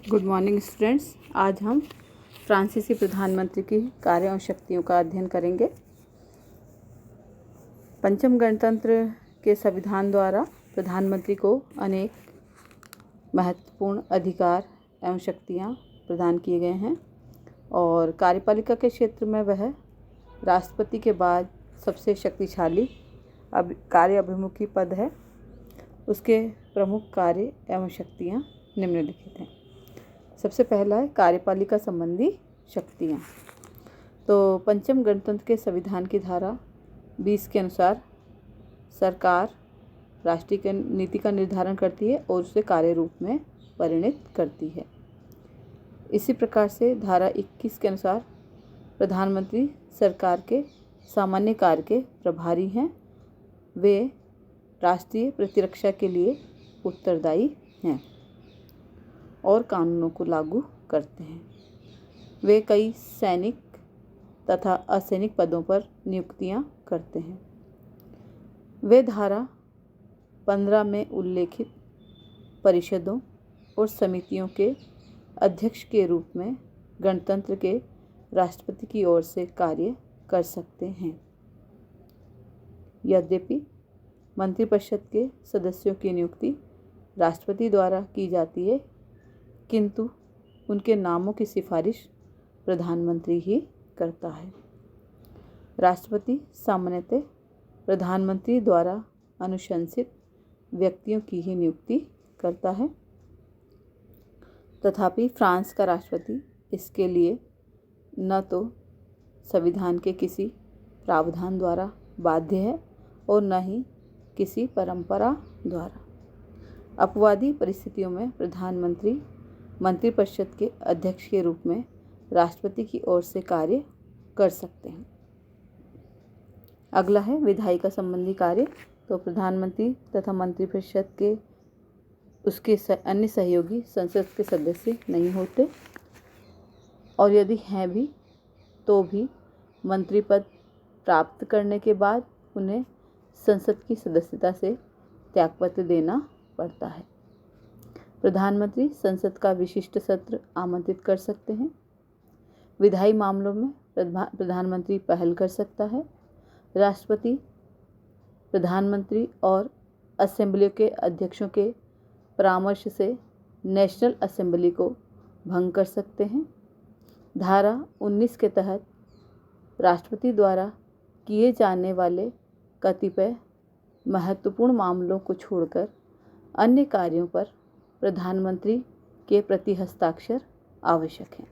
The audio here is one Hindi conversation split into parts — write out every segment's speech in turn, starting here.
Good morning students. आज हम फ्रांसीसी प्रधानमंत्री की कार्य और शक्तियों का अध्ययन करेंगे। पंचम गणतंत्र के संविधान द्वारा प्रधानमंत्री को अनेक महत्वपूर्ण अधिकार एवं शक्तियां प्रदान किए गए हैं और कार्यपालिका के क्षेत्र में वह राष्ट्रपति के बाद सबसे शक्तिशाली कार्य अभिमुखी पद है। उसके प्रमुख कार्य एवं शक्तियाँ निम्नलिखित हैं। सबसे पहला है कार्यपालिका संबंधी शक्तियाँ। तो पंचम गणतंत्र के संविधान की धारा 20 के अनुसार सरकार राष्ट्रीय नीति का निर्धारण करती है और उसे कार्य रूप में परिणत करती है। इसी प्रकार से धारा 21 के अनुसार प्रधानमंत्री सरकार के सामान्य कार्य के प्रभारी हैं। वे राष्ट्रीय प्रतिरक्षा के लिए उत्तरदायी हैं और कानूनों को लागू करते हैं। वे कई सैनिक तथा असैनिक पदों पर नियुक्तियां करते हैं। वे धारा 15 में उल्लेखित परिषदों और समितियों के अध्यक्ष के रूप में गणतंत्र के राष्ट्रपति की ओर से कार्य कर सकते हैं। यद्यपि मंत्रिपरिषद के सदस्यों की नियुक्ति राष्ट्रपति द्वारा की जाती है, किंतु उनके नामों की सिफारिश प्रधानमंत्री ही करता है। राष्ट्रपति सामान्यतः प्रधानमंत्री द्वारा अनुशंसित व्यक्तियों की ही नियुक्ति करता है। तथापि फ्रांस का राष्ट्रपति इसके लिए न तो संविधान के किसी प्रावधान द्वारा बाध्य है और न ही किसी परंपरा द्वारा। अपवादी परिस्थितियों में प्रधानमंत्री मंत्रिपरिषद के अध्यक्ष के रूप में राष्ट्रपति की ओर से कार्य कर सकते हैं। अगला है विधायिका संबंधी कार्य। तो प्रधानमंत्री तथा मंत्रिपरिषद के उसके अन्य सहयोगी संसद के सदस्य नहीं होते और यदि हैं भी तो भी मंत्री पद प्राप्त करने के बाद उन्हें संसद की सदस्यता से त्यागपत्र देना पड़ता है। प्रधानमंत्री संसद का विशिष्ट सत्र आमंत्रित कर सकते हैं। विधायी मामलों में प्रधानमंत्री पहल कर सकता है। राष्ट्रपति प्रधानमंत्री और असेंबली के अध्यक्षों के परामर्श से नेशनल असेंबली को भंग कर सकते हैं। धारा 19 के तहत राष्ट्रपति द्वारा किए जाने वाले कतिपय महत्वपूर्ण मामलों को छोड़कर अन्य कार्यों पर प्रधानमंत्री के प्रति हस्ताक्षर आवश्यक है।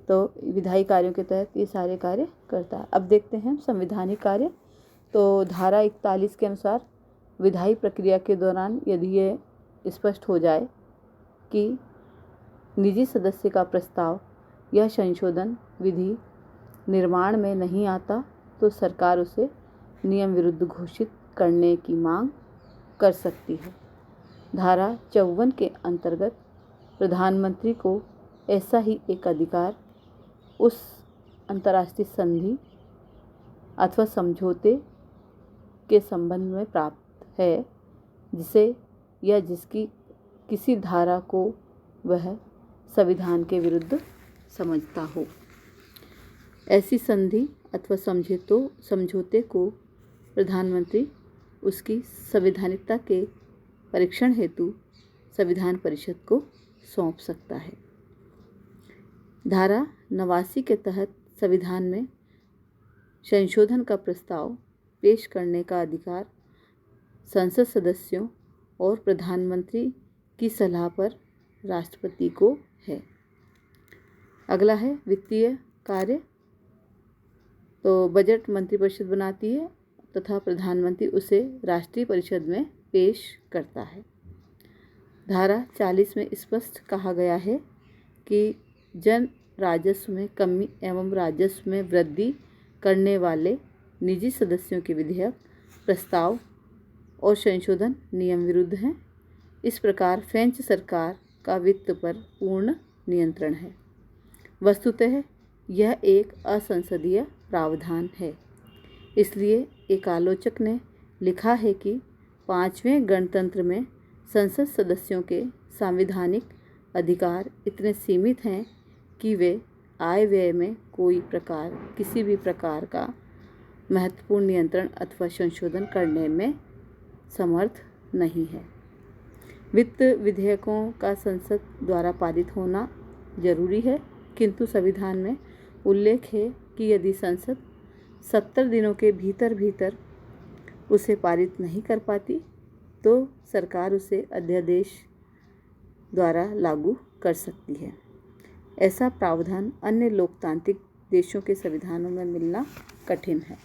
तो विधायी कार्यों के तहत ये सारे कार्य करता है। अब देखते हैं संवैधानिक कार्य। तो धारा 41 के अनुसार विधायी प्रक्रिया के दौरान यदि ये स्पष्ट हो जाए कि निजी सदस्य का प्रस्ताव या संशोधन विधि निर्माण में नहीं आता तो सरकार उसे नियम विरुद्ध घोषित करने की मांग कर सकती है। धारा 54 के अंतर्गत प्रधानमंत्री को ऐसा ही एक अधिकार उस अंतर्राष्ट्रीय संधि अथवा समझौते के संबंध में प्राप्त है जिसे या जिसकी किसी धारा को वह संविधान के विरुद्ध समझता हो। ऐसी संधि अथवा समझौते को प्रधानमंत्री उसकी संवैधानिकता के परीक्षण हेतु संविधान परिषद को सौंप सकता है। धारा 89 के तहत संविधान में संशोधन का प्रस्ताव पेश करने का अधिकार संसद सदस्यों और प्रधानमंत्री की सलाह पर राष्ट्रपति को है। अगला है वित्तीय कार्य। तो बजट मंत्रिपरिषद बनाती है तथा प्रधानमंत्री उसे राष्ट्रीय परिषद में पेश करता है। धारा 40 में स्पष्ट कहा गया है कि जन राजस्व में कमी एवं राजस्व में वृद्धि करने वाले निजी सदस्यों के विधेयक, प्रस्ताव और संशोधन नियम विरुद्ध हैं। इस प्रकार फ्रेंच सरकार का वित्त पर पूर्ण नियंत्रण है। वस्तुतः यह एक असंसदीय प्रावधान है। इसलिए एक आलोचक ने लिखा है कि 5वें गणतंत्र में संसद सदस्यों के संवैधानिक अधिकार इतने सीमित हैं कि वे आय व्यय में किसी भी प्रकार का महत्वपूर्ण नियंत्रण अथवा संशोधन करने में समर्थ नहीं है। वित्त विधेयकों का संसद द्वारा पारित होना जरूरी है, किंतु संविधान में उल्लेख है कि यदि संसद 70 दिनों के भीतर उसे पारित नहीं कर पाती तो सरकार उसे अध्यादेश द्वारा लागू कर सकती है। ऐसा प्रावधान अन्य लोकतांत्रिक देशों के संविधानों में मिलना कठिन है।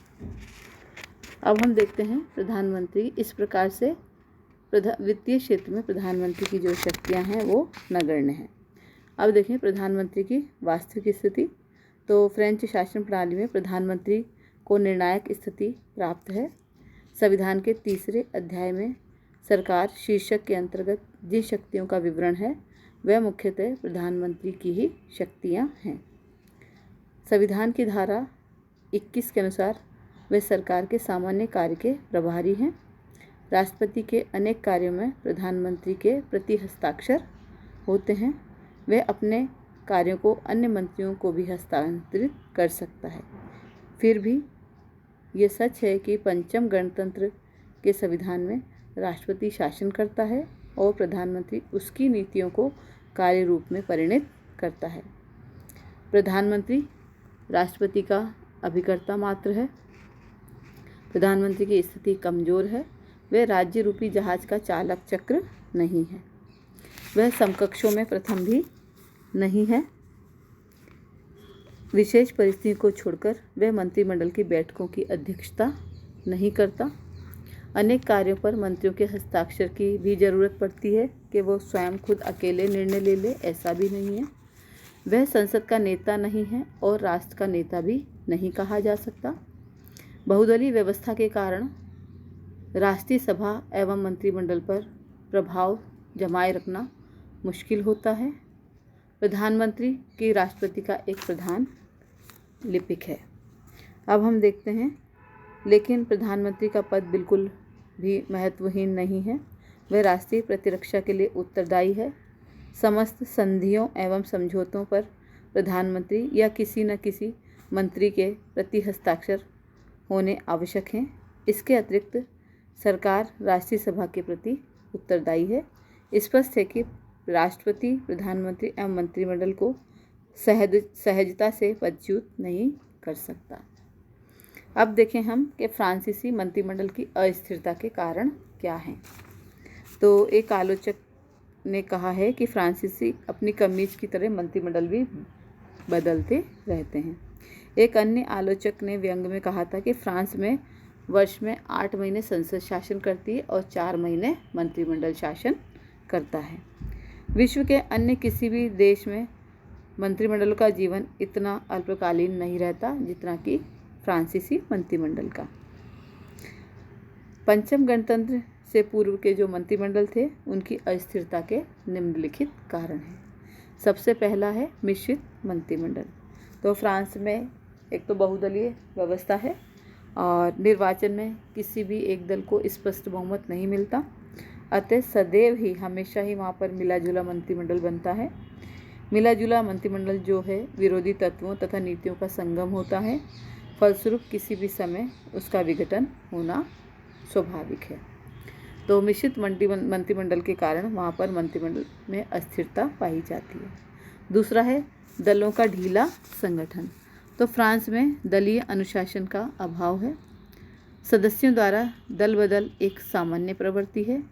अब हम देखते हैं प्रधानमंत्री इस प्रकार से वित्तीय क्षेत्र में प्रधानमंत्री की जो शक्तियां हैं वो नगण्य हैं। अब देखें प्रधानमंत्री की वास्तविक स्थिति। तो फ्रेंच शासन प्रणाली में प्रधानमंत्री को निर्णायक स्थिति प्राप्त है। संविधान के 3 अध्याय में सरकार शीर्षक के अंतर्गत जिन शक्तियों का विवरण है वह मुख्यतः प्रधानमंत्री की ही शक्तियां हैं। संविधान की धारा 21 के अनुसार वे सरकार के सामान्य कार्य के प्रभारी हैं। राष्ट्रपति के अनेक कार्यों में प्रधानमंत्री के प्रति हस्ताक्षर होते हैं। वे अपने कार्यों को अन्य मंत्रियों को भी हस्तांतरित कर सकता है। फिर भी ये सच है कि पंचम गणतंत्र के संविधान में राष्ट्रपति शासन करता है और प्रधानमंत्री उसकी नीतियों को कार्य रूप में परिणत करता है। प्रधानमंत्री राष्ट्रपति का अभिकर्ता मात्र है। प्रधानमंत्री की स्थिति कमजोर है। वह राज्य रूपी जहाज का चालक चक्र नहीं है। वह समकक्षों में प्रथम भी नहीं है। विशेष परिस्थितियों को छोड़कर वह मंत्रिमंडल की बैठकों की अध्यक्षता नहीं करता। अनेक कार्यों पर मंत्रियों के हस्ताक्षर की भी ज़रूरत पड़ती है कि वो स्वयं खुद अकेले निर्णय ले, ऐसा भी नहीं है। वह संसद का नेता नहीं है और राष्ट्र का नेता भी नहीं कहा जा सकता। बहुदलीय व्यवस्था के कारण राष्ट्रीय सभा एवं मंत्रिमंडल पर प्रभाव जमाए रखना मुश्किल होता है। प्रधानमंत्री की राष्ट्रपति का एक प्रधान लिपिक है। अब हम देखते हैं, लेकिन प्रधानमंत्री का पद बिल्कुल भी महत्वहीन नहीं है। वह राष्ट्रीय प्रतिरक्षा के लिए उत्तरदायी है। समस्त संधियों एवं समझौतों पर प्रधानमंत्री या किसी न किसी मंत्री के प्रति हस्ताक्षर होने आवश्यक हैं। इसके अतिरिक्त सरकार राष्ट्रीय सभा के प्रति उत्तरदायी है। स्पष्ट है कि राष्ट्रपति प्रधानमंत्री एवं मंत्रिमंडल को सहजता से पदच्युत नहीं कर सकता। अब देखें हम कि फ्रांसीसी मंत्रिमंडल की अस्थिरता के कारण क्या हैं। तो एक आलोचक ने कहा है कि फ्रांसीसी अपनी कमीज की तरह मंत्रिमंडल भी बदलते रहते हैं। एक अन्य आलोचक ने व्यंग में कहा था कि फ्रांस में वर्ष में 8 महीने संसद शासन करती है और 4 महीने मंत्रिमंडल शासन करता है। विश्व के अन्य किसी भी देश में मंत्रिमंडल का जीवन इतना अल्पकालीन नहीं रहता जितना कि फ्रांसीसी मंत्रिमंडल का। पंचम गणतंत्र से पूर्व के जो मंत्रिमंडल थे उनकी अस्थिरता के निम्नलिखित कारण हैं। सबसे पहला है मिश्रित मंत्रिमंडल। तो फ्रांस में एक तो बहुदलीय व्यवस्था है और निर्वाचन में किसी भी एक दल को स्पष्ट बहुमत नहीं मिलता। अतः सदैव ही हमेशा ही वहाँ पर मिला जुला मंत्रिमंडल बनता है। मिला जुला मंत्रिमंडल जो है विरोधी तत्वों तथा नीतियों का संगम होता है। फलस्वरूप किसी भी समय उसका विघटन होना स्वाभाविक है। तो मिश्रित मंत्रिमंडल के कारण वहाँ पर मंत्रिमंडल में अस्थिरता पाई जाती है। दूसरा है दलों का ढीला संगठन। तो फ्रांस में दलीय अनुशासन का अभाव है। सदस्यों द्वारा दल बदल एक सामान्य प्रवृत्ति है।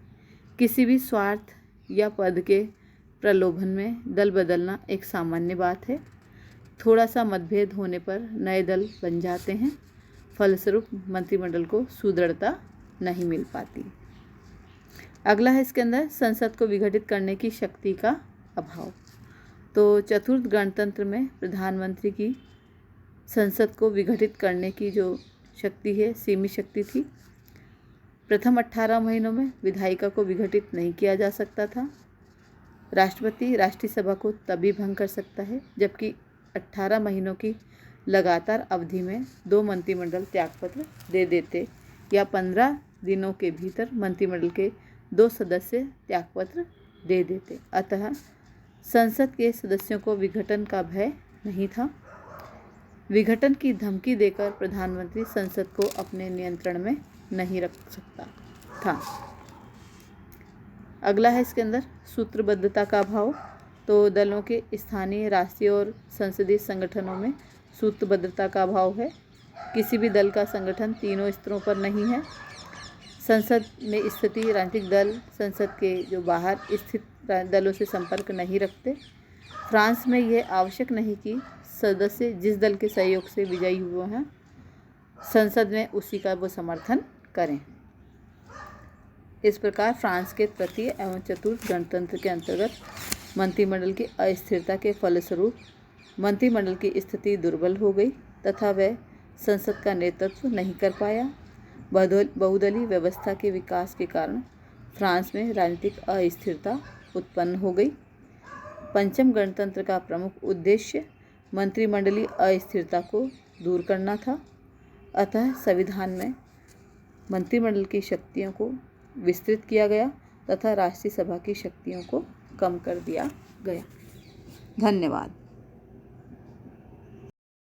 किसी भी स्वार्थ या पद के प्रलोभन में दल बदलना एक सामान्य बात है। थोड़ा सा मतभेद होने पर नए दल बन जाते हैं। फलस्वरूप मंत्रिमंडल को सुदृढ़ता नहीं मिल पाती। अगला है इसके अंदर संसद को विघटित करने की शक्ति का अभाव। तो चतुर्थ गणतंत्र में प्रधानमंत्री की संसद को विघटित करने की जो शक्ति है सीमित शक्ति थी। प्रथम 18 महीनों में विधायिका को विघटित नहीं किया जा सकता था। राष्ट्रपति राष्ट्रीय सभा को तभी भंग कर सकता है जबकि 18 महीनों की लगातार अवधि में 2 मंत्रिमंडल त्यागपत्र दे देते या 15 दिनों के भीतर मंत्रिमंडल के 2 सदस्य त्यागपत्र दे देते। अतः संसद के सदस्यों को विघटन का भय नहीं था। विघटन की धमकी देकर प्रधानमंत्री संसद को अपने नियंत्रण में नहीं रख सकता था। अगला है इसके अंदर सूत्रबद्धता का अभाव। तो दलों के स्थानीय, राष्ट्रीय और संसदीय संगठनों में सूत्रबद्धता का अभाव है। किसी भी दल का संगठन तीनों स्तरों पर नहीं है। संसद में स्थित राजनीतिक दल संसद के जो बाहर स्थित दलों से संपर्क नहीं रखते। फ्रांस में यह आवश्यक नहीं कि सदस्य जिस दल के सहयोग से विजयी हुए हैं संसद में उसी का वो समर्थन करें। इस प्रकार फ्रांस के तृतीय एवं चतुर्थ गणतंत्र के अंतर्गत मंत्रिमंडल की अस्थिरता के फलस्वरूप मंत्रिमंडल की स्थिति दुर्बल हो गई तथा वह संसद का नेतृत्व नहीं कर पाया। बहुदलीय व्यवस्था के विकास के कारण फ्रांस में राजनीतिक अस्थिरता उत्पन्न हो गई। पंचम गणतंत्र का प्रमुख उद्देश्य मंत्रिमंडलीय अस्थिरता को दूर करना था। अतः संविधान में मंत्रिमंडल की शक्तियों को विस्तृत किया गया तथा राष्ट्रीय सभा की शक्तियों को कम कर दिया गया। धन्यवाद।